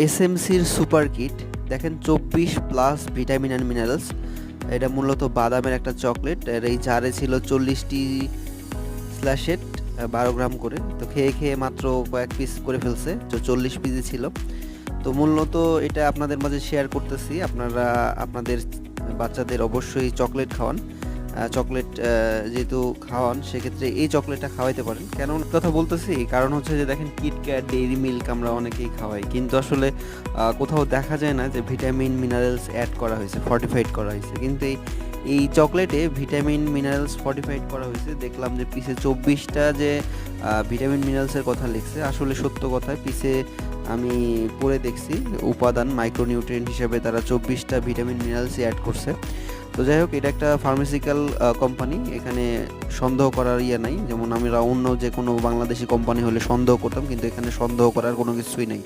এসএমসির super kit দেখেন 24+ vitamin and minerals. এটা মূলত বাদামের একটা চকলেট। আর এই জারে ছিল 40টি স্ল্যাশেট, 12 গ্রাম করে। তো খেয়ে খেয়ে মাত্র কয়েক পিস করে ফেলছে, তো 40 পিসই ছিল। তো মূলত এটা আপনাদের মাঝে শেয়ার করতেছি। আপনারা আপনাদের বাচ্চাদের অবশ্যই চকলেট খাওয়ান। চকলেট যেহেতু খাওয়ান, সেক্ষেত্রে এই চকলেটটা খাওয়াইতে পারেন। কেন কথা বলতেছি, কারণ হচ্ছে যে দেখেন কিটক্যাট, ডেইরি মিল্ক আমরা অনেকেই খাওয়াই, কিন্তু আসলে কোথাও দেখা যায় না যে ভিটামিন মিনারেলস অ্যাড করা হয়েছে, ফর্টিফাইড করা হয়েছে। কিন্তু এই চকলেটে ভিটামিন মিনারেলস ফর্টিফাইড করা হয়েছে। দেখলাম যে পিসে 24টা যে ভিটামিন মিনারেলসের কথা লিখছে, আসলে সত্য কথায় পিসে আমি পড়ে দেখছি উপাদান মাইক্রোনিউট্রিয়েন্ট হিসেবে তারা 24টা ভিটামিন মিনারেলসই অ্যাড করছে। তো যাই হোক, এটা একটা ফার্মাসিক্যাল কোম্পানি, এখানে সন্দেহ করার ইয়ে নাই। যেমন আমরা অন্য যে কোনো বাংলাদেশি কোম্পানি হলে সন্দেহ করতাম, কিন্তু এখানে সন্দেহ করার কোনো কিছুই নাই।